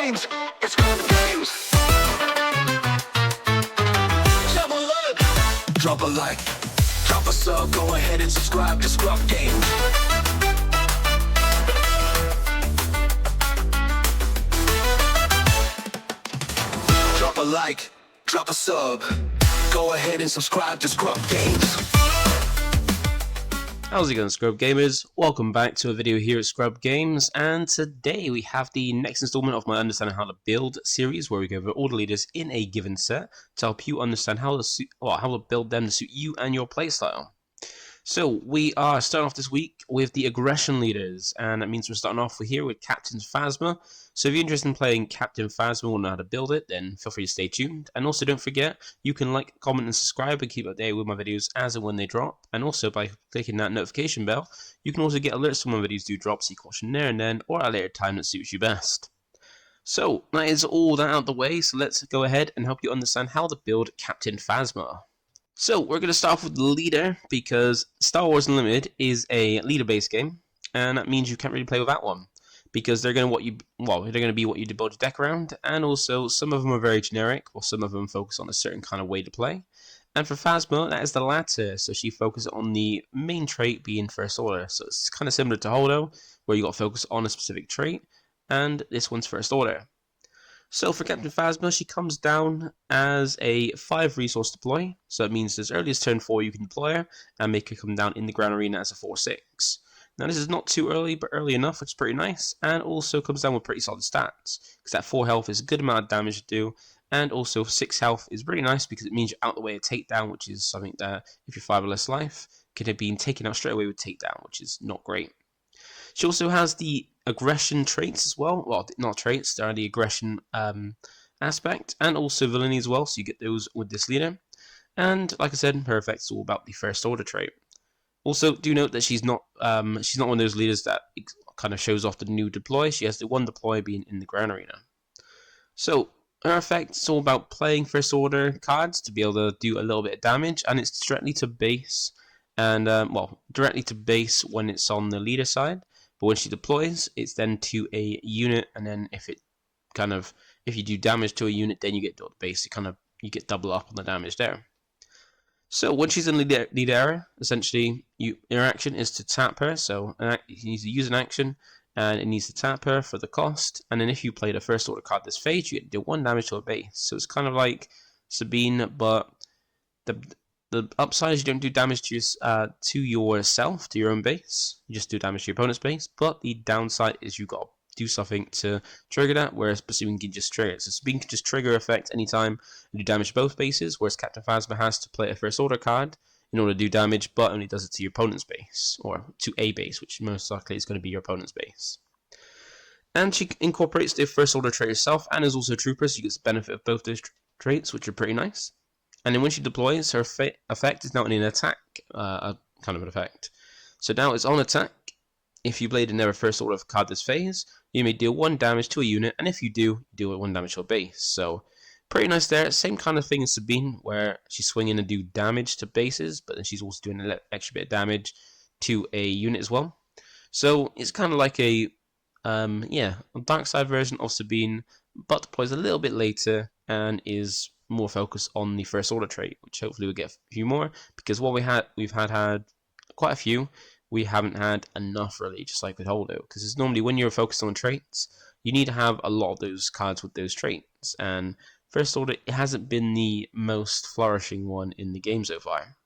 games. It's ScrubGames. Double up. Drop a like, drop a sub, go ahead and subscribe to ScrubGames. Drop a like, drop a sub, go ahead and subscribe to ScrubGames. How's it going, Scrub Gamers? Welcome back to a video here at ScrubGames, and today we have the next installment of my Understanding How to Build series, where we go over all the leaders in a given set to help you understand how to build them to suit you and your playstyle. So we are starting off this week with the aggression leaders, and that means we're starting off here with Captain Phasma. So if you're interested in playing Captain Phasma or know how to build it, then feel free to stay tuned. And also don't forget, you can like, comment and subscribe and keep updated with my videos as and when they drop. And also by clicking that notification bell, you can also get alerts when my videos do drop, so you can watch them there and then, or at a later time that suits you best. So that is all that out of the way, so let's go ahead and help you understand how to build Captain Phasma. So we're going to start off with the leader, because Star Wars Unlimited is a leader-based game, and that means you can't really play without one, because they're going to be what you build your deck around, and also some of them are very generic, while some of them focus on a certain kind of way to play. And for Phasma, that is the latter, so she focuses on the main trait being First Order. So it's kind of similar to Holdo, where you got to focus on a specific trait, and this one's First Order. So for Captain Phasma, she comes down as a 5 resource deploy, so it means as early as turn 4 you can deploy her and make her come down in the ground arena as a 4/6. Now this is not too early, but early enough, which is pretty nice, and also comes down with pretty solid stats, because that 4 health is a good amount of damage to do, and also 6 health is really nice because it means you're out the way of takedown, which is something that, if you're 5 or less life, could have been taken out straight away with takedown, which is not great. She also has the aggression traits as well. Well, not traits, they are the aggression aspect, and also Villainy as well, so you get those with this leader. And like I said, her effect is all about the First Order trait. Also, do note that she's not one of those leaders that kind of shows off the new deploy. She has the one deploy being in the ground arena. So her effect is all about playing First Order cards to be able to do a little bit of damage, and it's directly to base, and directly to base when it's on the leader side. But when she deploys, it's then to a unit, and then if you do damage to a unit, then you get base. You get double up on the damage there. So when she's in leader area, essentially your action is to tap her. So you need to use an action, and it needs to tap her for the cost. And then if you played a First Order card this phase, you get to do 1 damage to a base. So it's kind of like Sabine, but the upside is you don't do damage to yourself, to your own base. You just do damage to your opponent's base. But the downside is you've got to do something to trigger that, whereas Sabine can just trigger it. So Sabine can just trigger effect anytime and do damage to both bases, whereas Captain Phasma has to play a First Order card in order to do damage, but only does it to your opponent's base, or to a base, which most likely is going to be your opponent's base. And she incorporates the First Order trait herself, and is also a trooper, so you get the benefit of both those traits, which are pretty nice. And then when she deploys, her effect is now in an attack kind of an effect. So now it's on attack. If you played another First Order card this phase, you may deal 1 damage to a unit, and if you do, deal 1 damage to a base. So pretty nice there. Same kind of thing as Sabine, where she's swinging and do damage to bases, but then she's also doing an extra bit of damage to a unit as well. So it's kind of like a dark side version of Sabine, but deploys a little bit later and is more focused on the First Order trait, which hopefully we'll get a few more, because what we've had quite a few. We haven't had enough, really, just like with Holdo, because it's normally when you're focused on traits, you need to have a lot of those cards with those traits, and First Order, it hasn't been the most flourishing one in the game so far.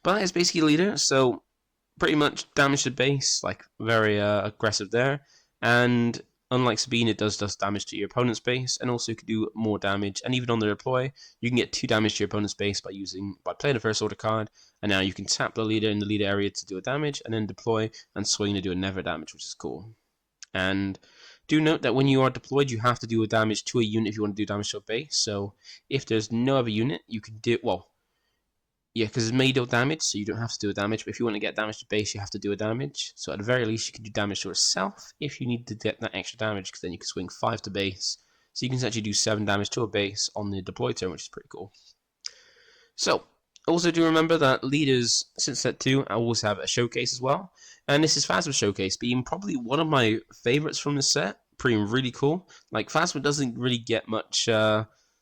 But that is basically a leader, so pretty much damage to base, like very aggressive there, and unlike Sabine, it does damage to your opponent's base, and also can do more damage. And even on the deploy, you can get 2 damage to your opponent's base by playing a First Order card. And now you can tap the leader in the leader area to do a damage, and then deploy and swing to do another damage, which is cool. And do note that when you are deployed, you have to do a damage to a unit if you want to do damage to a base. So if there's no other unit, you can do because it's made of damage, so you don't have to do a damage. But if you want to get damage to base, you have to do a damage. So at the very least, you can do damage to yourself if you need to get that extra damage, because then you can swing 5 to base. So you can actually do 7 damage to a base on the deploy turn, which is pretty cool. So also do remember that leaders, since set 2, I always have a showcase as well. And this is Phasma's showcase, being probably one of my favorites from the set, really cool. Like Phasma doesn't really get much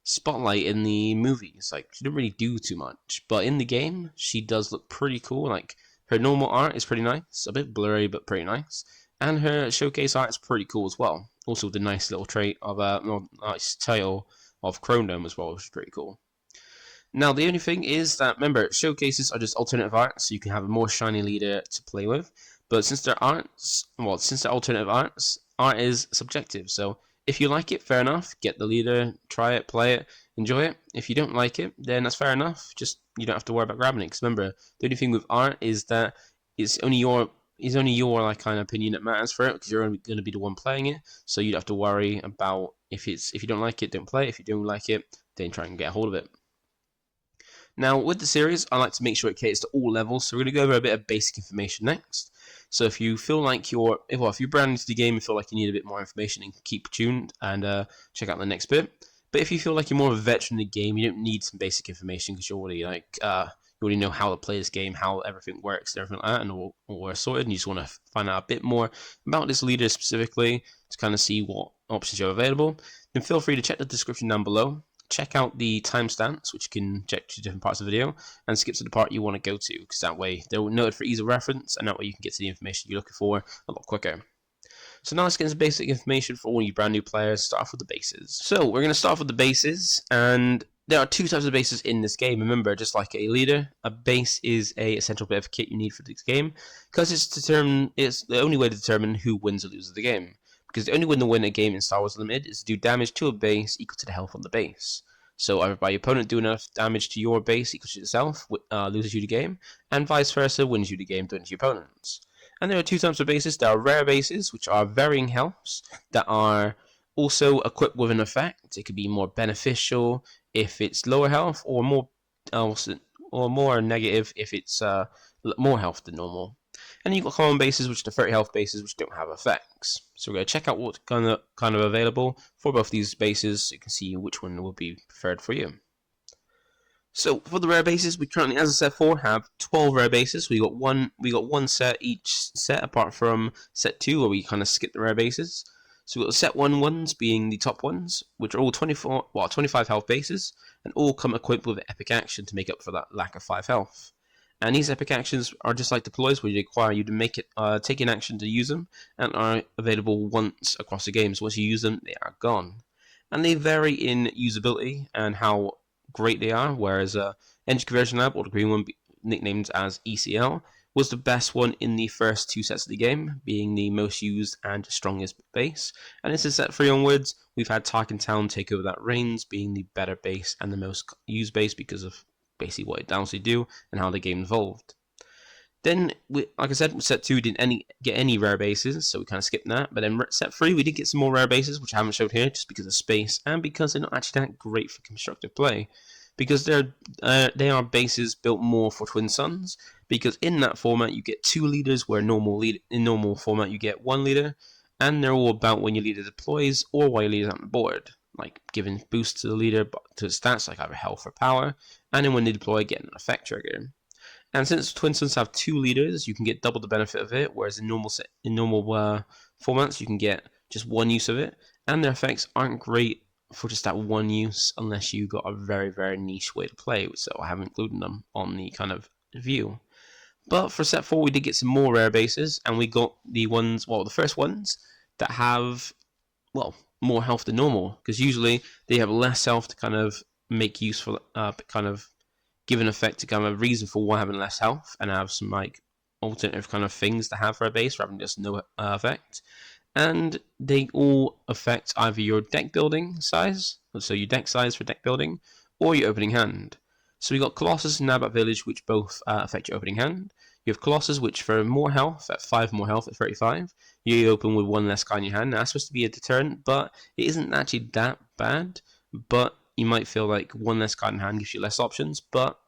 spotlight in the movies. Like she didn't really do too much, but in the game she does look pretty cool. Like her normal art is pretty nice, a bit blurry but pretty nice, and her showcase art is pretty cool as well. Also the nice little trait of nice tail of Chrome as well, which is pretty cool. Now the only thing is that remember showcases are just alternative art, so you can have a more shiny leader to play with. But since they're arts, well, since they're alternative arts, art is subjective. So if you like it, fair enough. Get the leader, try it, play it, enjoy it. If you don't like it, then that's fair enough. Just you don't have to worry about grabbing it. Because remember, the only thing with art is that it's only your like kind of opinion that matters for it, because you're only going to be the one playing it. So you don't have to worry about if you don't like it, don't play it. If you don't like it, then try and get a hold of it. Now, with the series, I like to make sure it caters to all levels, so we're going to go over a bit of basic information next. So if you feel like if you're brand new to the game and feel like you need a bit more information, then keep tuned and check out the next bit. But if you feel like you're more of a veteran in the game, you don't need some basic information because you already know how to play this game, how everything works, and everything like that, and all are sorted, and you just want to find out a bit more about this leader specifically to kind of see what options you have available, then feel free to check the description down below. Check out the timestamps, which you can check to different parts of the video, and skip to the part you want to go to, because that way they'll note it for ease of reference, and that way you can get to the information you're looking for a lot quicker. So now let's get into basic information for all you brand new players. Start off with the bases. So we're going to start off with the bases, and there are two types of bases in this game. Remember, just like a leader, a base is a essential bit of kit you need for this game, because it's the only way to determine who wins or loses the game. Because the only way to win a game in Star Wars Limited is to do damage to a base equal to the health on the base. So either by your opponent doing enough damage to your base equal to yourself, loses you the game, and vice versa, wins you the game doing it to your opponents. And there are two types of bases. There are rare bases, which are varying healths, that are also equipped with an effect. It could be more beneficial if it's lower health, or more negative if it's more health than normal. And you've got common bases, which are 30 health bases, which don't have effects. So we're going to check out what's kind of available for both these bases, so you can see which one will be preferred for you. So for the rare bases, we currently, as I said before, have 12 rare bases. We got one set each set, apart from set 2, where we kind of skip the rare bases. So we've got the set 1 ones being the top ones, which are all 25 health bases, and all come equipped with an epic action to make up for that lack of 5 health. And these epic actions are just like deploys, where they require you to take an action to use them, and are available once across the game. So once you use them, they are gone. And they vary in usability and how great they are, whereas Engine Conversion Lab, or the green one nicknamed as ECL, was the best one in the first 2 sets of the game, being the most used and strongest base. And since set 3 onwards, we've had Tarkin Town take over that reigns, being the better base and the most used base because of basically what it downsy do and how the game evolved. Then, like I said, with set 2 we didn't get any rare bases, so we kind of skipped that. But then set 3 we did get some more rare bases, which I haven't showed here, just because of space and because they're not actually that great for constructive play. Because they are bases built more for Twin Suns. Because in that format you get 2 leaders, where in normal format you get 1 leader, and they're all about when your leader deploys or while your leader's on the board, like giving boosts to the leader to stats like either health or power, and then when they deploy, getting an effect trigger. And since Twin Suns have 2 leaders, you can get double the benefit of it, whereas in normal formats you can get just 1 use of it, and their effects aren't great for just that 1 use unless you got a very, very niche way to play, so I haven't included them on the kind of view. But for set 4 we did get some more rare bases, and we got the first ones that have, more health than normal, because usually they have less health to kind of make useful, kind of give an effect to kind of a reason for why having less health, and have some like alternative kind of things to have for a base rather than just no effect. And they all affect either your deck building size, so your deck size for deck building, or your opening hand. So we got Colossus and Nabat Village, which both affect your opening hand. You have Colossus, which for more health, at 5 more health at 35, you open with 1 less card in your hand. Now that's supposed to be a deterrent, but it isn't actually that bad. But you might feel like 1 less card in hand gives you less options, but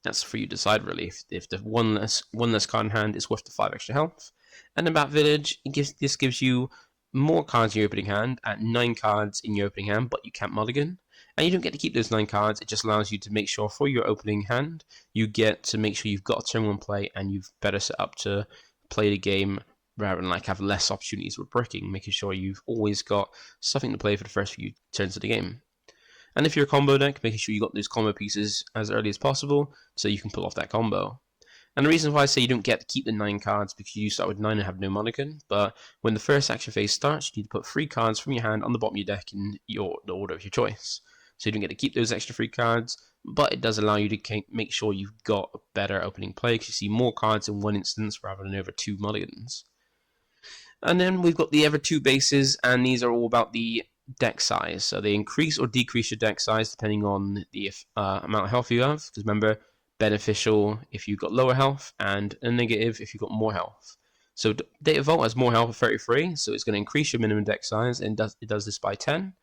that's for you to decide really. If the one less card in hand is worth the 5 extra health. And Nabat Village, this gives you more cards in your opening hand at 9 cards in your opening hand, but you can't mulligan. And you don't get to keep those 9 cards, it just allows you to make sure for your opening hand, you get to make sure you've got a turn 1 play and you've better set up to play the game rather than like have less opportunities with bricking, making sure you've always got something to play for the first few turns of the game. And if you're a combo deck, making sure you got those combo pieces as early as possible so you can pull off that combo. And the reason why I say you don't get to keep the 9 cards because you start with 9 and have no mulligan, but when the first action phase starts, you need to put 3 cards from your hand on the bottom of your deck in the order of your choice. So you don't get to keep those extra 3 cards, but it does allow you to make sure you've got a better opening play because you see more cards in one instance rather than over 2 mulligans. And then we've got the ever 2 bases, and these are all about the deck size. So they increase or decrease your deck size depending on the amount of health you have. Because remember, beneficial if you've got lower health, and a negative if you've got more health. So Data Vault has more health at 33, so it's going to increase your minimum deck size, and it does this by 10.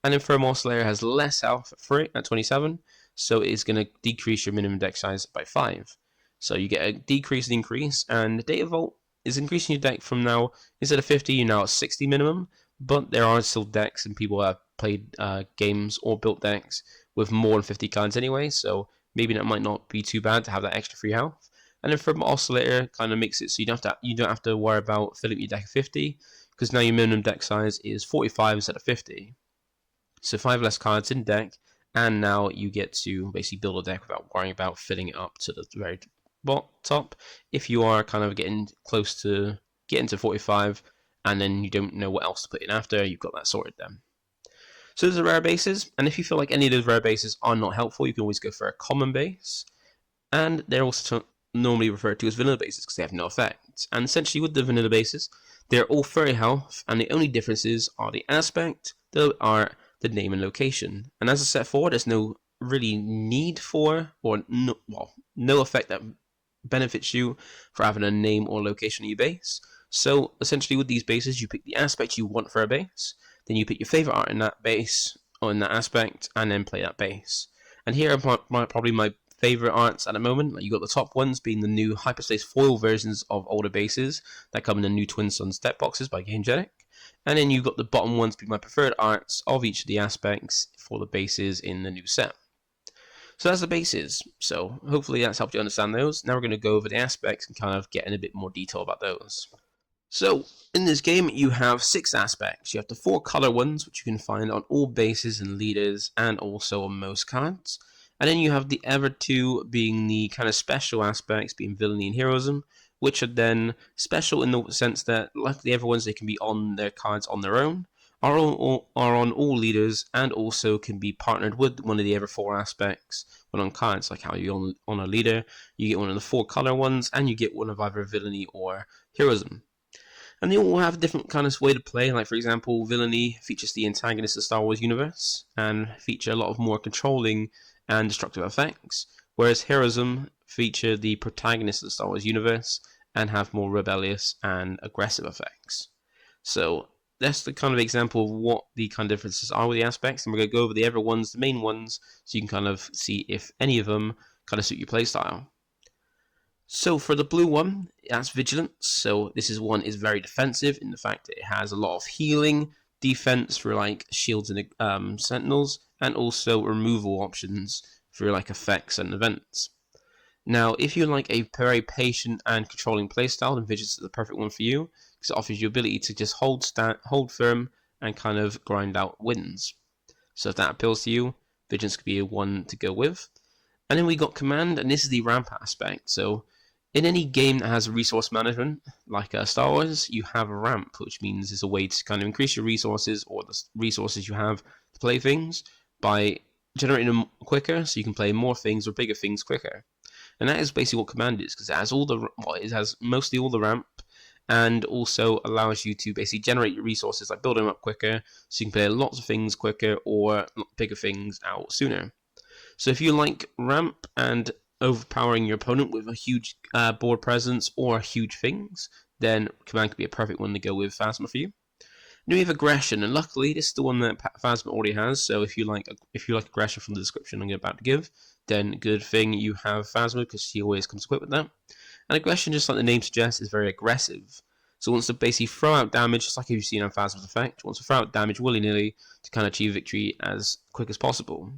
And then Thermal Slayer has less health at 27, so it's going to decrease your minimum deck size by 5. So you get a decrease and increase, and Data Vault is increasing your deck from now, instead of 50, you're now at 60 minimum, but there are still decks and people have played games or built decks with more than 50 cards anyway, so maybe that might not be too bad to have that extra free health. And then from Oscillator kind of makes it so you don't have to worry about filling your deck at 50, because now your minimum deck size is 45 instead of 50. So 5 less cards in deck, and now you get to basically build a deck without worrying about filling it up to the very top. If you are kind of getting close to getting to 45, and then you don't know what else to put in after, you've got that sorted then. So those are rare bases, and if you feel like any of those rare bases are not helpful, you can always go for a common base. And they're also normally referred to as vanilla bases because they have no effect. And essentially with the vanilla bases, they're all 30 health, and the only differences are the aspect, the art, the name and location. And as I set forward, there's no really need for, or no effect that benefits you for having a name or location on your base. So essentially with these bases, you pick the aspect you want for a base, then you pick your favorite art in that base or in that aspect, and then play that base. And here are probably my favorite arts at the moment. Like you got the top ones being the new Hyperspace foil versions of older bases that come in the new Twin Suns deck boxes by Gamegenic. And then you've got the bottom ones being my preferred arts of each of the aspects for the bases in the new set. So that's the bases. So hopefully that's helped you understand those. Now we're going to go over the aspects and kind of get in a bit more detail about those. So in this game you have 6 aspects. You have the 4 color ones, which you can find on all bases and leaders and also on most cards. And then you have the ever 2 being the kind of special aspects, being Villainy and Heroism, which are then special in the sense that, like the other ones, they can be on their cards on their own, are on all leaders, and also can be partnered with one of the other 4 aspects when on cards, like how you on a leader, you get one of the 4 color ones, and you get one of either Villainy or Heroism. And they all have a different kind of way to play. Like for example, Villainy features the antagonist of the Star Wars universe and feature a lot of more controlling and destructive effects, whereas Heroism feature the protagonist of the Star Wars universe and have more rebellious and aggressive effects. So that's the kind of example of what the kind of differences are with the aspects, and we're going to go over the other ones, the main ones, so you can kind of see if any of them kind of suit your playstyle. So for the blue one, that's Vigilance. So this is one is very defensive in the fact that it has a lot of healing, defense for like shields and sentinels, and also removal options for like effects and events. Now, if you like a very patient and controlling playstyle, then Vigilance is the perfect one for you because it offers you the ability to just hold firm and kind of grind out wins. So if that appeals to you, Vigilance could be a one to go with. And then we got Command, and this is the ramp aspect. So in any game that has resource management, like Star Wars, you have a ramp, which means it's a way to kind of increase your resources or the resources you have to play things by generating them quicker, so you can play more things or bigger things quicker. And that is basically what Command is, because it has mostly all the ramp, and also allows you to basically generate your resources, like build them up quicker, so you can play lots of things quicker or bigger things out sooner. So if you like ramp and overpowering your opponent with a huge board presence or huge things, then Command could be a perfect one to go with Phasma for you. Then we have Aggression, and luckily this is the one that Phasma already has. So if you like Aggression from the description I'm about to give, then good thing you have Phasma because she always comes equipped with that. And Aggression, just like the name suggests, is very aggressive. So it wants to basically throw out damage, just like you've seen on Phasma's effect. It wants to throw out damage willy-nilly to kind of achieve victory as quick as possible.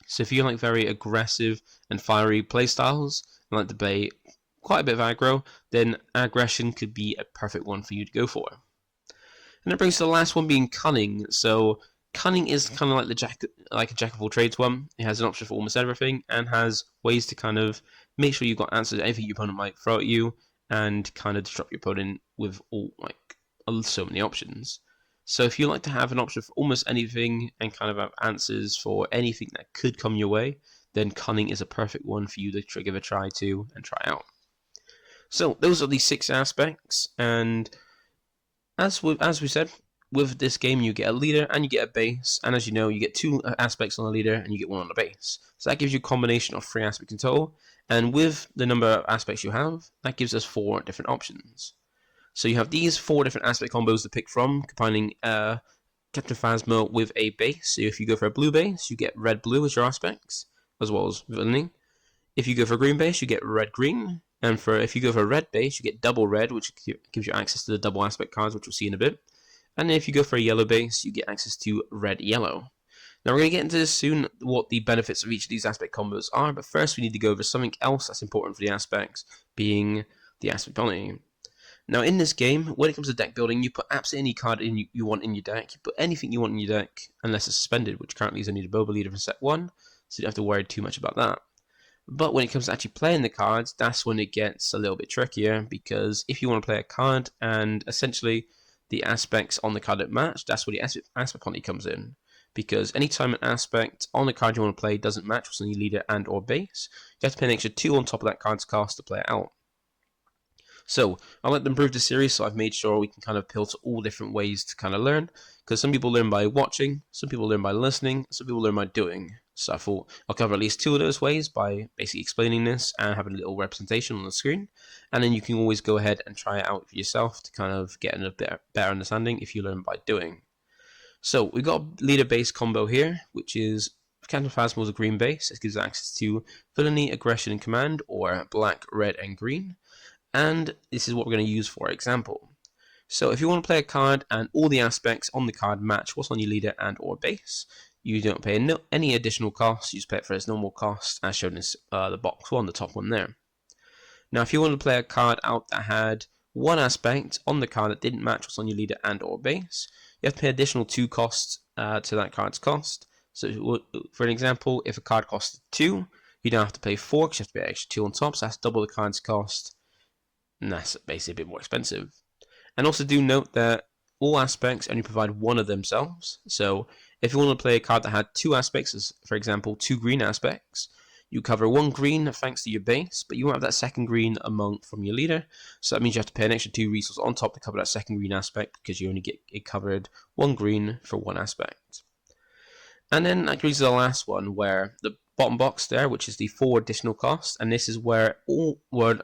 So if you like very aggressive and fiery playstyles, and like to quite a bit of aggro, then aggression could be a perfect one for you to go for. And that brings to the last one being Cunning. So Cunning is kind of like a jack of all trades one. It has an option for almost everything and has ways to kind of make sure you've got answers to anything your opponent might throw at you and kind of disrupt your opponent with so many options. So if you like to have an option for almost anything and kind of have answers for anything that could come your way, then Cunning is a perfect one for you to give a try to and try out. So those are the 6 aspects, and as we said, with this game you get a leader and you get a base, and as you know, you get 2 aspects on the leader and you get 1 on the base. So that gives you a combination of 3 aspects in total, and with the number of aspects you have, that gives us 4 different options. So you have these 4 different aspect combos to pick from, combining Captain Phasma with a base. So if you go for a blue base, you get red-blue as your aspects, as well as Villainy. If you go for a green base, you get red-green. And if you go for a red base, you get double red, which gives you access to the double aspect cards, which we'll see in a bit. And if you go for a yellow base, you get access to red-yellow. Now we're going to get into this soon, what the benefits of each of these aspect combos are, but first we need to go over something else that's important for the aspects, being the aspect penalty. Now in this game, when it comes to deck building, you put absolutely any card you want in your deck. You put anything you want in your deck, unless it's suspended, which currently is only the Boba Leader for set 1, so you don't have to worry too much about that. But when it comes to actually playing the cards, that's when it gets a little bit trickier, because if you want to play a card and essentially the aspects on the card don't match, that's where the aspect penalty comes in. Because anytime an aspect on the card you want to play doesn't match what's on your leader and or base, you have to pay an extra 2 on top of that card's cost to play it out. So I'll let them improve the series, so I've made sure we can kind of appeal to all different ways to kind of learn, because some people learn by watching, some people learn by listening, some people learn by doing. So I thought I'll cover at least 2 of those ways by basically explaining this and having a little representation on the screen, and then you can always go ahead and try it out for yourself to kind of get a better understanding if you learn by doing. So we've got a leader base combo here, which is Captain Phasma with a green base. It gives access to Villainy, Aggression, and Command, or black, red, and green. And this is what we're going to use for example. So if you want to play a card and all the aspects on the card match what's on your leader and or base, you don't pay any additional costs, you just pay it for its normal cost, as shown in the box 1, the top one there. Now if you want to play a card out that had 1 aspect on the card that didn't match what's on your leader and or base, you have to pay additional 2 costs to that card's cost. So for an example, if a card costs 2, you don't have to pay 4 because you have to pay an extra 2 on top, so that's double the card's cost. And that's basically a bit more expensive. And also do note that all aspects only provide 1 of themselves. So if you want to play a card that had 2 aspects, as for example 2 green aspects, you cover 1 green thanks to your base, but you won't have that 2nd green from your leader. So that means you have to pay an extra 2 resources on top to cover that 2nd green aspect, because you only get it covered 1 green for 1 aspect. And then that brings to the last one, where the bottom box there, which is the 4 additional costs, and this is where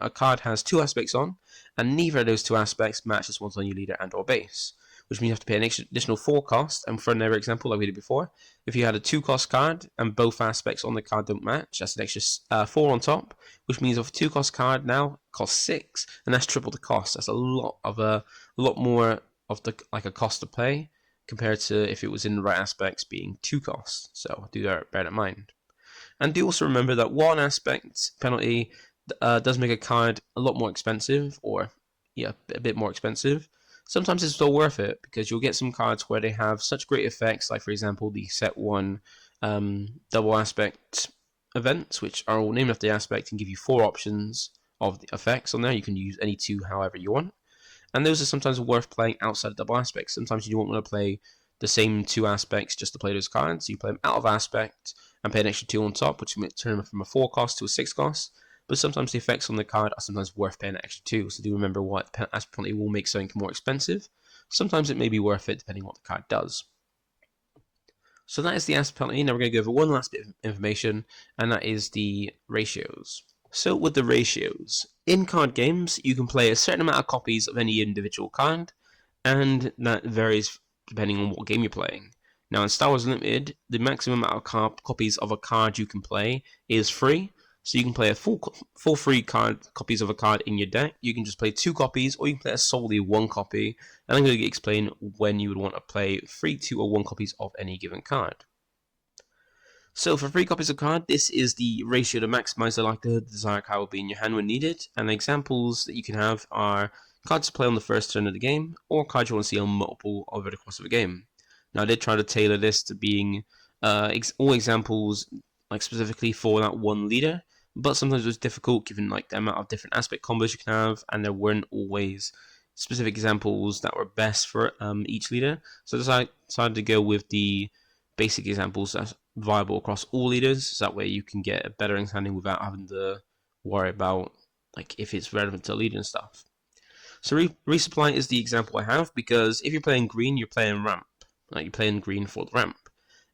a card has 2 aspects on, and neither of those 2 aspects matches ones on your leader and or base, which means you have to pay an additional 4 costs. And for another example, like we did before, if you had a 2 cost card and both aspects on the card don't match, that's an extra 4 on top, which means if a 2 cost card now costs 6, and that's triple the cost. That's a lot more of a cost to pay compared to if it was in the right aspects being 2 costs. So do bear that in mind. And do also remember that 1 aspect penalty does make a card a lot more expensive, or a bit more expensive. Sometimes it's still worth it, because you'll get some cards where they have such great effects, like for example the set 1 double aspect events, which are all named after the aspect and give you 4 options of the effects on there. You can use any 2 however you want. And those are sometimes worth playing outside of double aspects. Sometimes you don't want to play the same 2 aspects just to play those cards, so you play them out of aspect and pay an extra 2 on top, which will turn them from a 4 cost to a 6 cost. But sometimes the effects on the card are sometimes worth paying an extra 2, so do remember what aspect penalty will make something more expensive. Sometimes it may be worth it depending on what the card does. So that is the aspect penalty. Now we're going to go over one last bit of information, and that is the ratios. So with the ratios, in card games you can play a certain amount of copies of any individual card, and that varies depending on what game you're playing. Now in Star Wars Unlimited, the maximum amount of copies of a card you can play is 3. So you can play a full 3 copies of a card in your deck. You can just play 2 copies, or you can play solely 1 copy. And I'm going to explain when you would want to play 3, 2, or 1 copies of any given card. So for 3 copies of card, this is the ratio to maximize the likelihood the desired card will be in your hand when needed, and the examples that you can have are cards to play on the first turn of the game, or cards you want to see on multiple over the course of a game. Now I did try to tailor this to being all examples like specifically for that one leader, but sometimes it was difficult given like the amount of different aspect combos you can have, and there weren't always specific examples that were best for each leader. So I decided to go with the basic examples that's viable across all leaders, so that way you can get a better understanding without having to worry about like if it's relevant to a leader and stuff. So resupply is the example I have because if you're playing green, you're playing ramp. Like you're playing green for the ramp.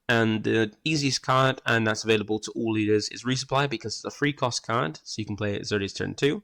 And the easiest card, and that's available to all leaders, is resupply because it's a free cost card, so you can play it as early as turn 2.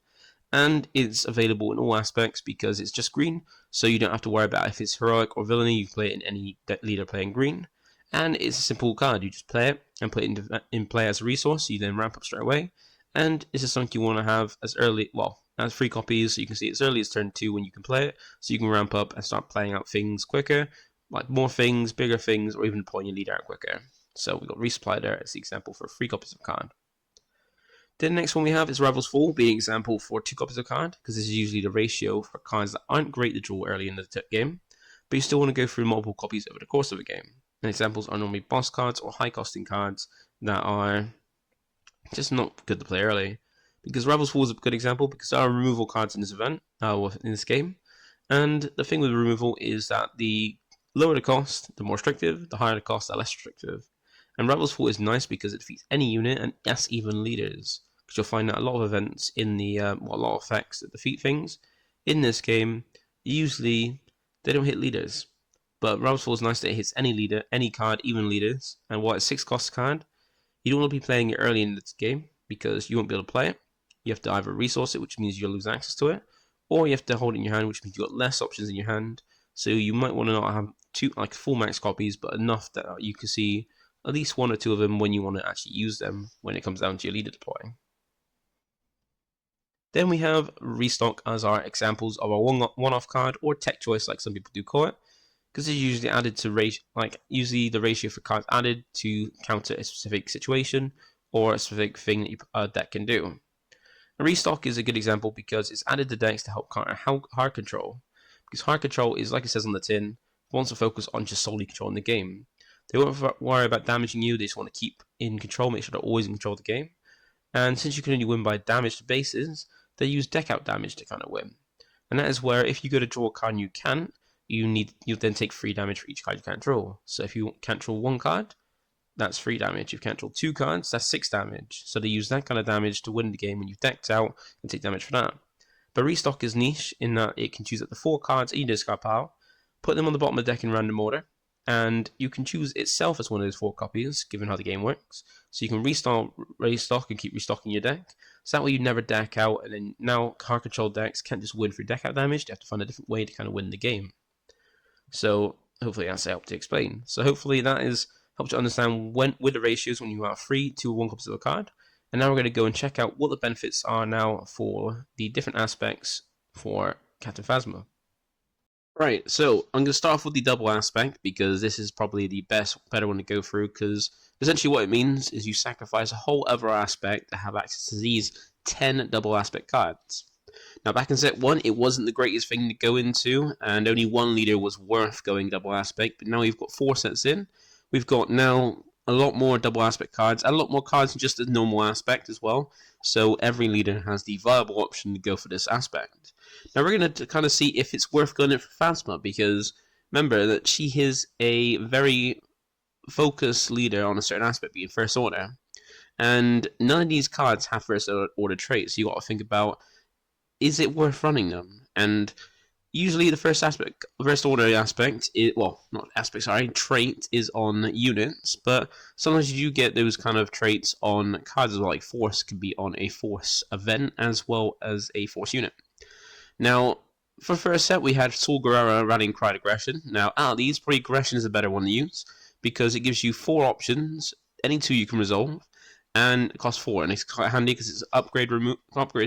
And it's available in all aspects because it's just green, so you don't have to worry about if it's heroic or villainy. You can play it in any leader playing green. And it's a simple card. You just play it and put it in play as a resource, so you then ramp up straight away. And this is something you want to have as early, well, as free copies, so you can see it as early as turn 2 when you can play it, so you can ramp up and start playing out things quicker, like more things, bigger things, or even pulling your leader out quicker. So we've got resupply there as the example for 3 copies of card. Then the next one we have is Rival's Fall, being an example for 2 copies of card, because this is usually the ratio for cards that aren't great to draw early in the game, but you still want to go through multiple copies over the course of a game. And examples are normally boss cards or high costing cards that are just not good to play early. Because Rival's Fall is a good example because there are removal cards in this event, in this game. And the thing with removal is that the lower the cost, the more restrictive, the higher the cost, the less restrictive. And Rival's Fall is nice because it defeats any unit, and yes, even leaders. Because you'll find that a lot of events in the, a lot of effects that defeat things in this game, usually they don't hit leaders. But Rival's Fall is nice that it hits any leader, any card, even leaders. And while it's 6 cost card, you don't want to be playing it early in the game because you won't be able to play it. You have to either resource it, which means you'll lose access to it, or you have to hold it in your hand, which means you've got less options in your hand. So you might want to not have full max copies, but enough that you can see at least 1 or 2 of them when you want to actually use them when it comes down to your leader deploying. Then we have restock as our examples of a one-off card or tech choice, like some people do call it, because it's usually added to usually the ratio for cards added to counter a specific situation or a specific thing that your deck can do. A restock is a good example because it's added to decks to help counter hard control. Because hard control is, like it says on the tin, wants to focus on just solely controlling the game. They won't worry about damaging you, they just want to keep in control, make sure they're always in control of the game. And since you can only win by damage to bases, they use deck out damage to kind of win. And that is where if you go to draw a card and you can't, you then take 3 damage for each card you can't draw. So if you can't draw 1 card, that's 3 damage. If you can't draw 2 cards, that's 6 damage. So they use that kind of damage to win the game when you've decked out and take damage for that. But restock is niche in that it can choose up to 4 cards in your discard pile, put them on the bottom of the deck in random order, and you can choose itself as one of those 4 copies, given how the game works. So you can restock and keep restocking your deck. So that way you never deck out, and then now hard control decks can't just win through deck out damage, they have to find a different way to kind of win the game. So hopefully that's helped to explain. So hopefully that is helped you understand with the ratios when you are 3 to 1 copies of a card. And now we're going to go and check out what the benefits are now for the different aspects for Captain Phasma. Right, so I'm going to start off with the double aspect because this is probably the better one to go through, because essentially what it means is you sacrifice a whole other aspect to have access to these 10 double aspect cards. Now back in set 1 it wasn't the greatest thing to go into, and only 1 leader was worth going double aspect, but now we've got 4 sets in. We've got now a lot more double aspect cards, and a lot more cards than just the normal aspect as well, so every leader has the viable option to go for this aspect. Now we're going to kind of see if it's worth going in for Phasma, because remember that she is a very focused leader on a certain aspect, being First Order, and none of these cards have First Order traits, so you got to think about, is it worth running them? And usually the first order aspect is, well, not aspect, sorry, trait is on units, but sometimes you do get those kind of traits on cards as well, like Force can be on a Force event as well as a Force unit. Now, for first set, we had Sol Guerrera running Cried Aggression. Now, out of these, probably Aggression is a better one to use, because it gives you 4 options, any 2 you can resolve, and it costs 4, and it's quite handy because it's upgrade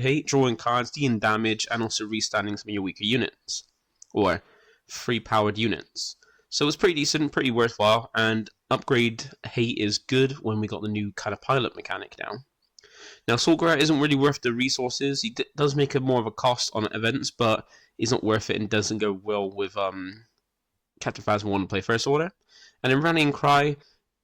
hate, drawing cards, dealing damage, and also restanding some of your weaker units, or free powered units. So it's pretty decent, pretty worthwhile, and upgrade hate is good when we got the new kind of pilot mechanic now. Now, Sorcerer isn't really worth the resources. He does make it more of a cost on events, but he's not worth it and doesn't go well with Captain Phasma wanting to play First Order. And in Rallying Cry,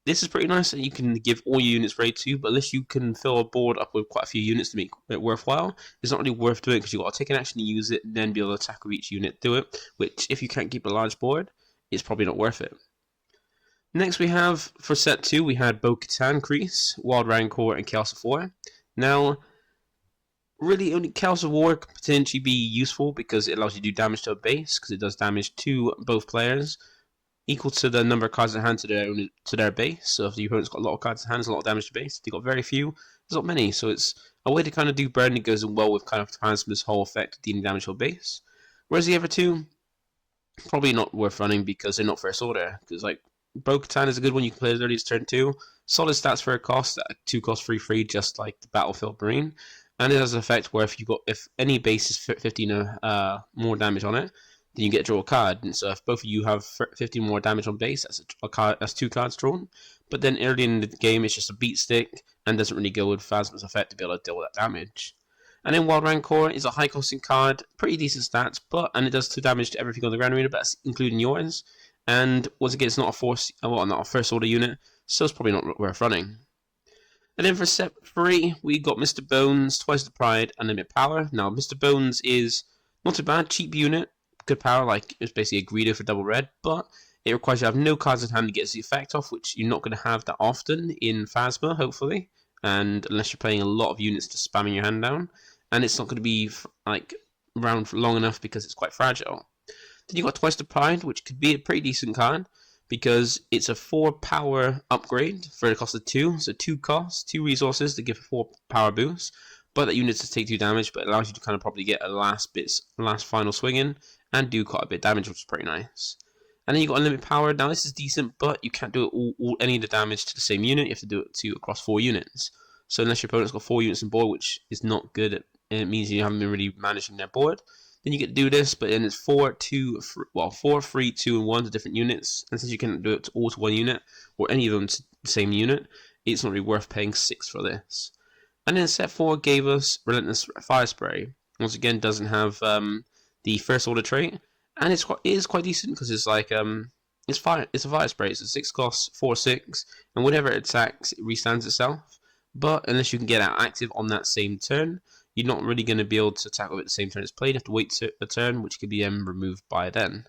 this is pretty nice that you can give all your units raid to, but unless you can fill a board up with quite a few units to make it worthwhile, it's not really worth doing because you've got to take an action to use it, and then be able to attack with each unit, do it, which if you can't keep a large board, it's probably not worth it. Next we have, for set 2, we had Bo-Katan Kreese, Wild Rancor, and Chaos of War. Now, really only Chaos of War could potentially be useful because it allows you to do damage to a base, because it does damage to both players, equal to the number of cards in hand to their base. So if the opponent's got a lot of cards in hand, a lot of damage to base. If they've got very few, there's not many. So it's a way to kind of do burn that goes in well with kind of Phasma's whole effect of dealing damage to a base. Whereas the other two, probably not worth running because they're not First Order. Because like Bo-Katan is a good one you can play as early as turn 2. Solid stats for a cost, 2 cost free, just like the Battlefield Marine. And it has an effect where if any base is 15 more damage on it, then you get to draw a card. And so if both of you have 15 more damage on base, that's 2 cards drawn. But then early in the game, it's just a beat stick and doesn't really go with Phasma's effect to be able to deal with that damage. And then Wild Rancor is a high costing card, pretty decent stats, and it does 2 damage to everything on the ground arena, but that's including yours. And once again, it's not a First Order unit, so it's probably not worth running. And then for set 3, we got Mr. Bones, Twice the Pride, and Limit Power. Now, Mr. Bones is not too bad, cheap unit, good power, like it's basically a greedo for double red, but it requires you to have no cards in hand to get the effect off, which you're not going to have that often in Phasma, hopefully, and unless you're playing a lot of units just spamming your hand down, and it's not going to be like around for long enough because it's quite fragile. Then you got Twice the Pride, which could be a pretty decent card, because it's a 4 power upgrade for the cost of 2. So 2 costs, 2 resources to give a 4 power boost. But that unit to take 2 damage, but it allows you to kind of probably get a last final swing in and do quite a bit of damage, which is pretty nice. And then you got Unlimited Power. Now this is decent, but you can't do it any of the damage to the same unit. You have to do it across 4 units. So unless your opponent's got 4 units on board, which is not good, it means you haven't been really managing their board. Then you get to do this, but then it's 4, 3, 2, and 1 to different units. And since you can't do it all to 1 unit, or any of them to the same unit, it's not really worth paying 6 for this. And then set 4 gave us Relentless Fire Spray. Once again, doesn't have the First Order trait, and it is quite decent because it's like it's a fire spray. It's a 6 cost, 4/6, and whenever it attacks, it restands itself. But unless you can get it active on that same turn, you're not really going to be able to attack with it the same turn it's played. You have to wait a turn, which could be removed by then.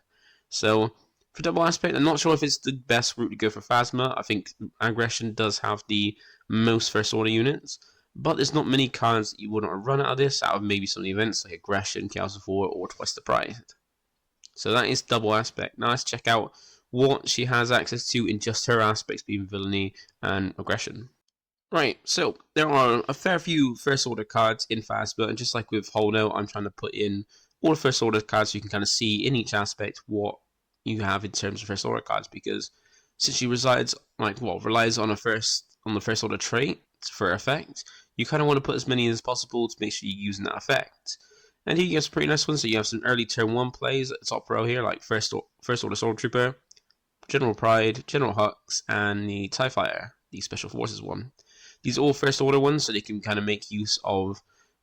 So, for double aspect, I'm not sure if it's the best route to go for Phasma. I think Aggression does have the most First Order units, but there's not many cards that you wouldn't run out of this, out of maybe some of the events like Aggression, Chaos of War, or Twice the Pride. So that is double aspect. Now let's check out what she has access to in just her aspects, being Villainy and Aggression. Right, so there are a fair few First Order cards in Phasma, and just like with Holdo, I'm trying to put in all the First Order cards so you can kind of see in each aspect what you have in terms of First Order cards, because since she relies on the First Order trait for effect, you kind of want to put as many as possible to make sure you're using that effect. And here you have some pretty nice ones. So you have some early turn 1 plays at the top row here, like First Order Stormtrooper, General Pride, General Hux, and the TIE Fighter, the Special Forces one. These are all First Order ones, so they can kind of make use of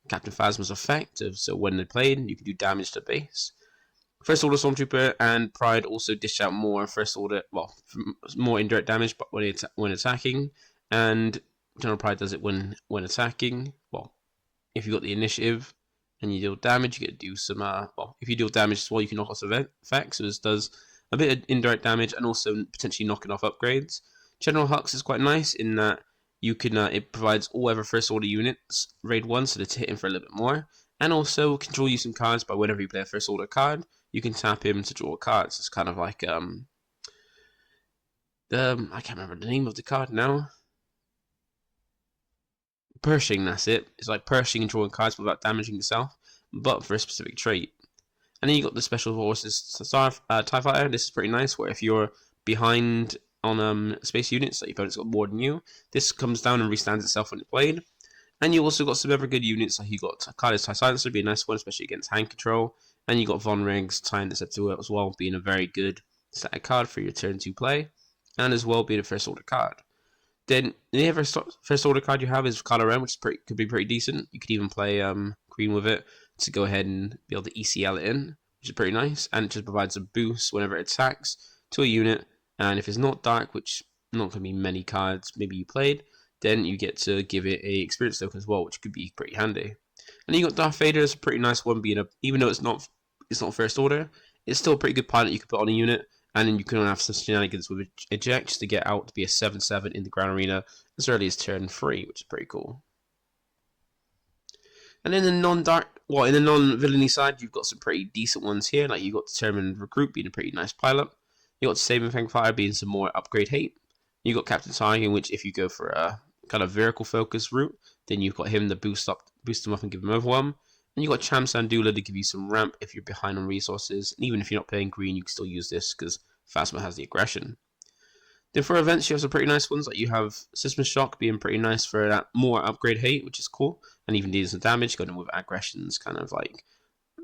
Captain Phasma's effect. So when they're played, you can do damage to base. First Order Stormtrooper and Pride also dish out more First Order, more indirect damage, but when attacking. And General Pride does it when attacking. Well, if you got the initiative and you deal damage, you get to do some. If you deal damage as well, you can knock off effects. So this does a bit of indirect damage and also potentially knocking off upgrades. General Hux is quite nice in that you can it provides all ever First Order units raid 1, so to hit him for a little bit more, and also control using cards by whenever you play a First Order card, you can tap him to draw cards. It's kind of like I can't remember the name of the card now. Pershing, that's it. It's like Pershing and drawing cards without damaging yourself, but for a specific trait. And then you got the Special Forces TIE Fighter. This is pretty nice, where if you're behind on space units, like your opponent's got more than you, this comes down and restands itself when it's played. And you also got some other good units, like you got Kai's TIE Silencer, be a nice one, especially against hand control. And you got Von Riggs tying this up to it as well, being a very good static card for your turn 2 play, and as well being a first order card. Then the other first order card you have is Color M, which could be pretty decent. You could even play green with it to go ahead and be able to ECL it in, which is pretty nice, and it just provides a boost whenever it attacks to a unit. And if it's not dark, which not going to be many cards maybe you played, then you get to give it a experience token as well, which could be pretty handy. And then you got Darth Vader, is a pretty nice one, being even though it's not first order, it's still a pretty good pilot you could put on a unit. And then you can have some shenanigans with eject just to get out to be a 7/7 in the ground arena as early as turn 3, which is pretty cool. And in the non-villainy side, you've got some pretty decent ones here. Like you got Determined Recruit being a pretty nice pilot. You got Saving Fangfire being some more upgrade hate. You got Captain Phasma, which if you go for a kind of vehicle focus route, then you've got him to boost him up and give him overwhelm. And you got Cham Sandula to give you some ramp if you're behind on resources. And even if you're not playing green, you can still use this because Phasma has the aggression. Then for events, you have some pretty nice ones. Like you have System Shock being pretty nice for that more upgrade hate, which is cool. And even dealing some damage, going with aggression's kind of like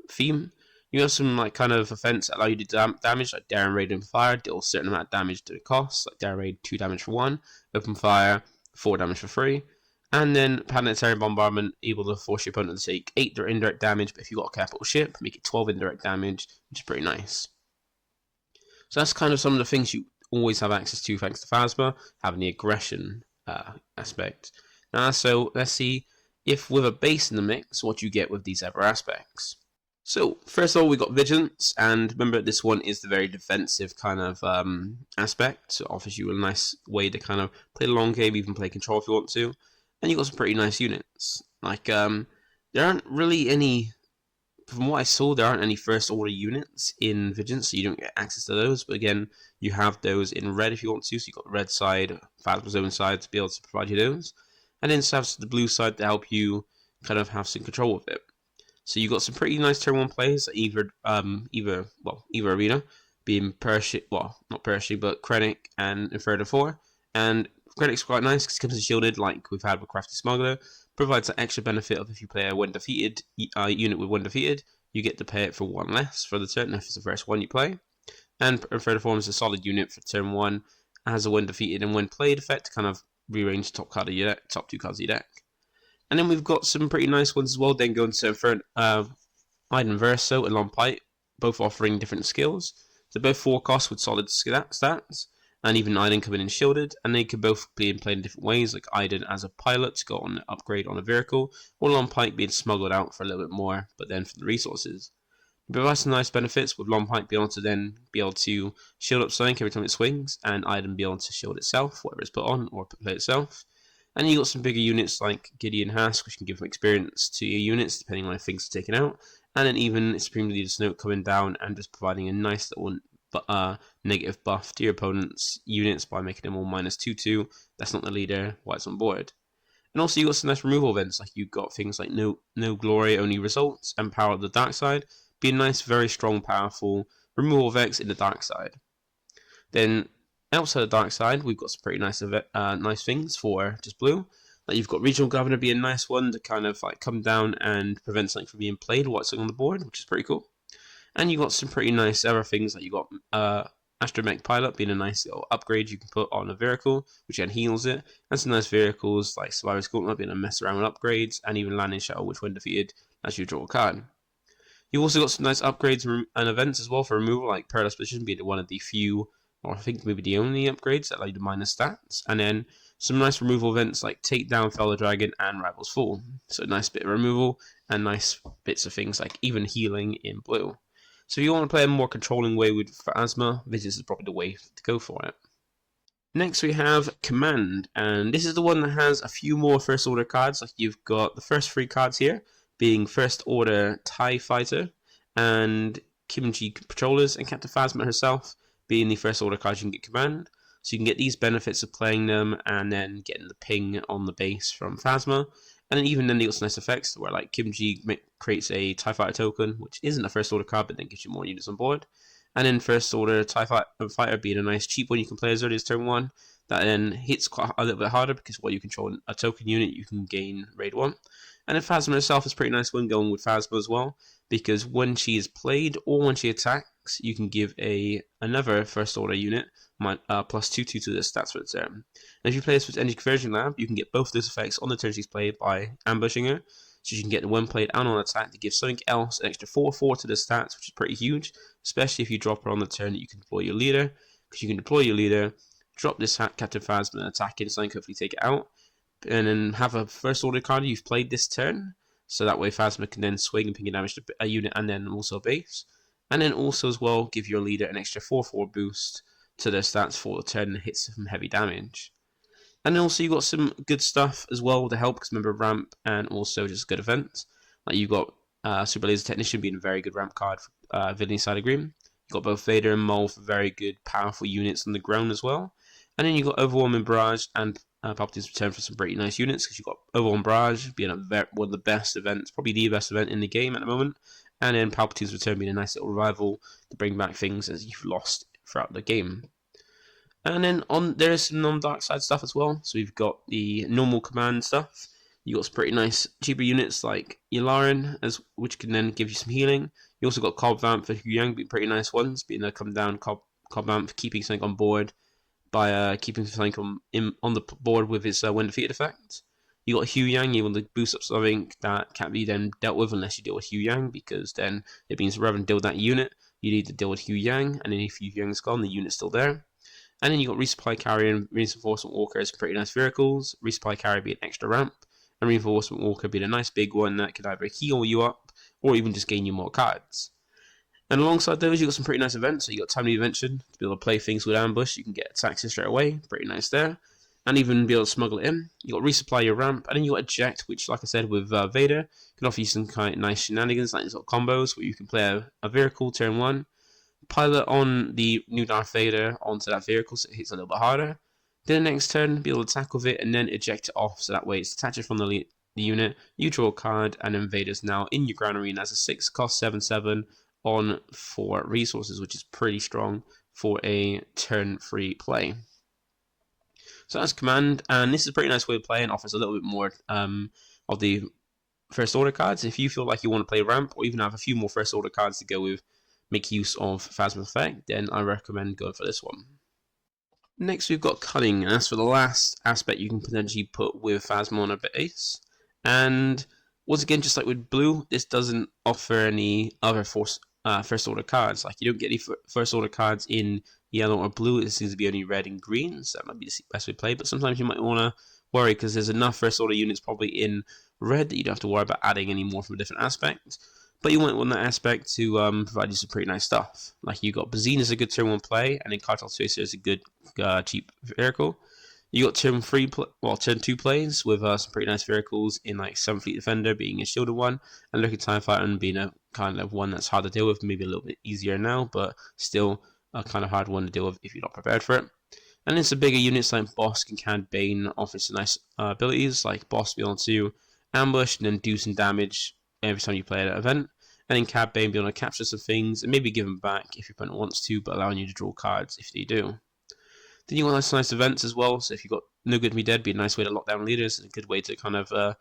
theme. You have some like kind of events that allow you to damage, like Daring Raid and Fire, deal a certain amount of damage to the cost. Like Daring Raid, 2 damage for 1. Open Fire, 4 damage for 3. And then Planetary Bombardment, able to force your opponent to take 8 indirect damage, but if you've got a capital ship, make it 12 indirect damage, which is pretty nice. So that's kind of some of the things you always have access to thanks to Phasma, having the aggression aspect. Now, so let's see if with a base in the mix, what you get with these other aspects. So, first of all, we got Vigilance, and remember this one is the very defensive kind of aspect, so it offers you a nice way to kind of play the long game, even play control if you want to. And you got some pretty nice units. Like, there aren't really any, from what I saw, there aren't any first order units in Vigilance, so you don't get access to those. But again, you have those in red if you want to, so you've got the red side, Phasma's own side to be able to provide you those. And then you have the blue side to help you kind of have some control with it. So you got some pretty nice turn 1 plays, either arena, being Pershing, well, not Pershing, but Krennic and Inferno 4. And Krennic's quite nice because it comes shielded, like we've had with Crafty Smuggler. Provides an extra benefit of if you play a when defeated unit with when defeated, you get to pay it for 1 less for the turn if it's the first one you play. And Inferno 4 is a solid unit for turn 1, has a when defeated and when played effect to kind of rearrange top 2 cards of your deck. And then we've got some pretty nice ones as well. Then going to Iden Verso and Long Pipe, both offering different skills. They're both 4 costs with solid stats, and even Iden coming in shielded. And they can both be played in different ways, like Iden as a pilot to go on an upgrade on a vehicle, or Long Pipe being smuggled out for a little bit more, but then for the resources. It provides some nice benefits with Long Pipe being able to then be able to shield up something every time it swings, and Iden be able to shield itself, whatever it's put on, or play itself. And you got some bigger units like Gideon Hask, which can give experience to your units depending on if things are taken out. And then even Supreme Leader Snoke coming down and just providing a nice little negative buff to your opponent's units by making them all -2/2. That's not the leader, while it's on board. And also you got some nice removal events, like you've got things like no glory, only results, and power of the dark side. Be a nice, very strong, powerful removal effects in the dark side. Then outside the dark side, we've got some pretty nice things for just blue. Like you've got Regional Governor be a nice one to kind of like come down and prevent something from being played while it's on the board, which is pretty cool. And you got some pretty nice other things, like you got Astromech Pilot being a nice little upgrade you can put on a vehicle, which then heals it. And some nice vehicles like Survivor's Gauntlet being a mess around with upgrades, and even Landing Shuttle, which when defeated, as you draw a card. You've also got some nice upgrades and events as well for removal, like Perilous Position being one of the few, or I think maybe the only upgrades that allow you to minus stats. And then some nice removal events like Take Down, Fell the Dragon, and Rival's Fall. So a nice bit of removal, and nice bits of things like even healing in blue. So if you want to play a more controlling way with Phasma, Vigilance is probably the way to go for it. Next we have Command, and this is the one that has a few more first order cards. Like you've got the first 3 cards here, being First Order TIE Fighter, and Kimchi Patrollers, and Captain Phasma herself being the first order cards you can get Command. So you can get these benefits of playing them, and then getting the ping on the base from Phasma. And then even then they got some nice effects where like Kimchi creates a TIE Fighter token, which isn't a first order card, but then gives you more units on board. And then first order TIE Fighter being a nice cheap one you can play as early as turn 1. That then hits quite a little bit harder because while you control a token unit, you can gain raid 1. And then Phasma herself is pretty nice when going with Phasma as well, because when she is played or when she attacks, you can give another first order unit plus 2/2 to the stats for the turn. And if you play this with Energy Conversion Lab, you can get both those effects on the turn she's played by ambushing her. So you can get the when played and on attack to give something else an extra 4/4 to the stats, which is pretty huge, especially if you drop her on the turn that you can deploy your leader, because you can deploy your leader, drop this Captain Phasma and attack it, something hopefully take it out, and then have a first order card you've played this turn, so that way Phasma can then swing and ping damage to a unit and then also a base, and then also as well give your leader an extra 4/4 boost to their stats for the turn and hit some heavy damage. And then also you got some good stuff as well to help, because remember ramp and also just good events. Like you got Super Laser Technician being a very good ramp card for Villainy side of Green. You got both Vader and Maul for very good powerful units on the ground as well. And then you got Overwhelming Barrage and Palpatine's Return for some pretty nice units, because you got Overwhelming Barrage being one of the best events, probably the best event in the game at the moment. And then Palpatine's Return being a nice little revival to bring back things as you've lost throughout the game. And then there is some non-dark side stuff as well. So we've got the normal command stuff. You got some pretty nice cheaper units like Yularen, which can then give you some healing. You also got Cobb Vamp for Huyang, being pretty nice ones, being a come down Cobb Vamp for keeping something on board by keeping something on the board with his when defeated effect. You got Huyang, you want to boost up something that can't be then dealt with unless you deal with Huyang, because then it means rather than deal with that unit, you need to deal with Huyang, and then if Huyang's gone, the unit's still there. And then you got Resupply Carrier and Reinforcement Walker as pretty nice vehicles. Resupply Carrier being an extra ramp, and Reinforcement Walker being a nice big one that could either heal you up or even just gain you more cards. And alongside those, you got some pretty nice events. So you got Timely Invention to be able to play things with ambush. You can get attacks in straight away, pretty nice there, and even be able to smuggle it in. You got Resupply your ramp, and then you got Eject, which, like I said, with Vader, can offer you some kind of nice shenanigans, like sort of combos where you can play a vehicle turn 1. Pilot on the new Darth Vader onto that vehicle so it hits a little bit harder. Then the next turn, be able to attack with it and then eject it off, so that way it's detached from the unit, you draw a card, and then Vader's now in your ground arena as a 6 cost 7/7 on 4 resources, which is pretty strong for a turn-free play. So that's command, and this is a pretty nice way of playing. Offers a little bit more of the first order cards. If you feel like you want to play ramp or even have a few more first order cards to go with, make use of Phasma effect, then I recommend going for this one. Next we've got Cunning, and that's for the last aspect you can potentially put with Phasma on a base. And once again, just like with blue, this doesn't offer any other first order cards. Like you don't get any first order cards in yellow or blue. It seems to be only red and green, so that might be the best way to play. But sometimes you might want to worry, because there's enough first order units probably in red that you don't have to worry about adding any more from a different aspect. But you might want that aspect to provide you some pretty nice stuff. Like you got Bazine as a good turn 1 play, and then Cartel Chaser is a good cheap vehicle. You got turn 2 plays with some pretty nice vehicles in like 7 Fleet Defender being a shielded one, and Looking TIE Fighter being a kind of one that's hard to deal with, maybe a little bit easier now, but still a kind of hard one to deal with if you're not prepared for it. And then some bigger units like Bosk and Cad Bane offer some nice abilities, like Bosk being able to ambush and then do some damage every time you play at an event. And then Cad Bane being able to capture some things and maybe give them back if your opponent wants to, but allowing you to draw cards if they do. Then you got nice events as well, so if you've got No Good to Be Dead, be a nice way to lock down leaders, and a good way to kind of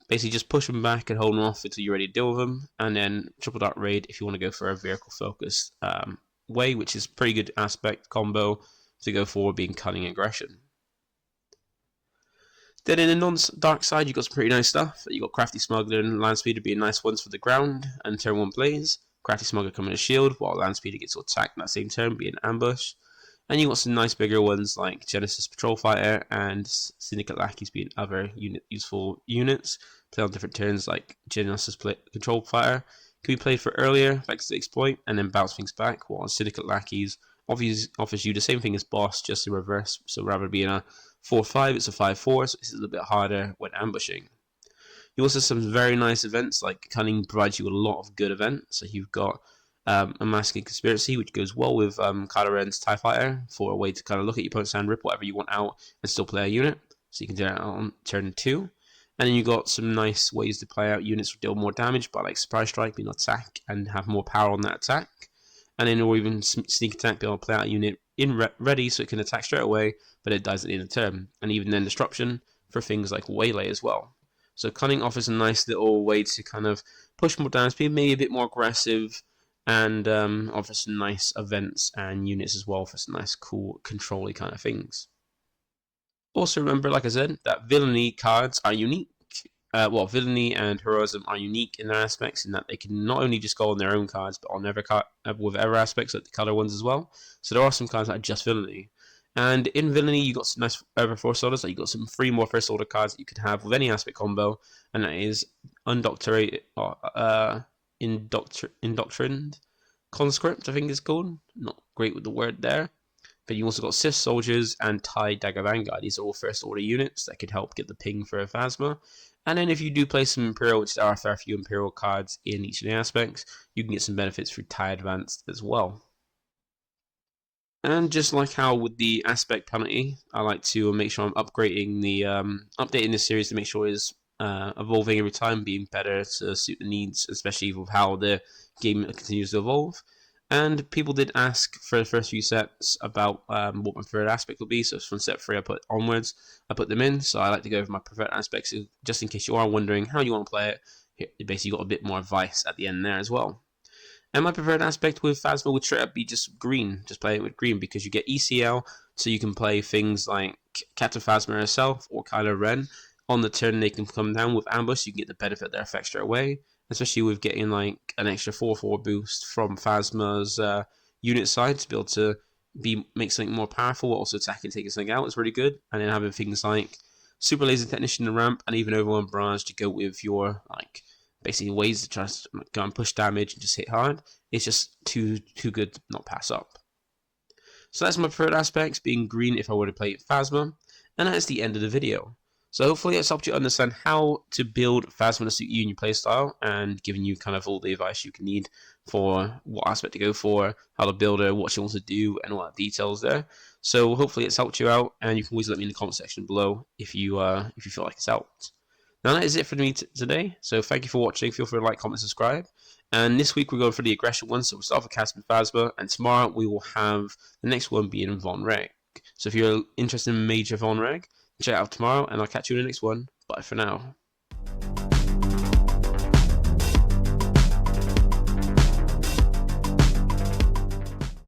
basically just push them back and hold them off until you're ready to deal with them. And then Triple Dark Raid if you want to go for a vehicle focused way, which is a pretty good aspect combo to go for, being Cunning Aggression. Then in the non-dark side, you've got some pretty nice stuff. You've got Crafty Smuggler and Landspeeder being nice ones for the ground and turn 1 plays. Crafty Smuggler coming as shield, while Landspeeder gets to attack in that same turn, being ambush. And you've got some nice bigger ones like Genesis Patrol Fighter and Syndicate Lackeys being other useful units. Play on different turns, like Genesis Control Fighter can be played for earlier, effects to exploit, and then bounce things back, while Syndicate Lackeys offers you the same thing as Boss, just in reverse. So rather than being a 4/5, it's a 5/4, so it's a little bit harder when ambushing. You also have some very nice events, like Cunning provides you a lot of good events. So you've got a Masking Conspiracy, which goes well with Kylo Ren's TIE Fighter, for a way to kind of look at your opponent's hand, rip whatever you want out, and still play a unit. So you can do that on turn 2. And then you've got some nice ways to play out units to deal more damage, by like Surprise Strike, being able to attack and have more power on that attack. And then, or even Sneak Attack, be able to play out a unit in ready so it can attack straight away, but it dies at the end of the turn. And even then Disruption for things like Waylay as well. So Cunning offers a nice little way to kind of push more damage, be maybe a bit more aggressive, and offers some nice events and units as well for some nice cool control-y kind of things. Also remember, like I said, that Villainy cards are unique. Well, Villainy and Heroism are unique in their aspects in that they can not only just go on their own cards, but on with other aspects like the color ones as well. So there are some cards that are just Villainy. And in Villainy, you got some nice over first orders. Like you got some 3 more first order cards that you could have with any aspect combo, and that is Indoctrined Conscript, I think it's called. Not great with the word there. But you also got Sith Soldiers and TIE Dagger Vanguard. These are all first order units that could help get the ping for a Phasma. And then if you do play some Imperial, which there are a fair few Imperial cards in each of the aspects, you can get some benefits through TIE Advanced as well. And just like how with the aspect penalty, I like to make sure I'm updating this series to make sure it's evolving every time, being better to suit the needs, especially with how the game continues to evolve. And people did ask for the first few sets about what my preferred aspect would be. So from set 3 I put onwards, I put them in. So I like to go over my preferred aspects just in case you are wondering how you want to play it. Here, you basically got a bit more advice at the end there as well. And my preferred aspect with Phasma would straight up be just green. Just play it with green because you get ECL, so you can play things like Captain Phasma herself or Kylo Ren. On the turn they can come down with ambush, you can get the benefit of their effect straight away. Especially with getting like an extra 4/4 boost from Phasma's unit side to be able to make something more powerful, also attacking and taking something out is really good. And then having things like Super Laser Technician and Ramp and even Overwhelm Barrage to go with your like basically ways to try to go and push damage and just hit hard. It's just too good to not pass up. So that's my preferred aspects, being green if I were to play Phasma, and that is the end of the video. So hopefully it's helped you understand how to build Phasma to suit you and your playstyle, and giving you kind of all the advice you can need for what aspect to go for, how to build her, what she wants to do, and all that details there. So hopefully it's helped you out, and you can always let me in the comment section below if you feel like it's helped. Now that is it for me today, so thank you for watching. Feel free to like, comment, subscribe. And this week we're going for the aggression one, so we'll start with Captain Phasma, and tomorrow we will have the next one being Von Reg. So if you're interested in Major Von Reg, check it out tomorrow, and I'll catch you in the next one. Bye for now.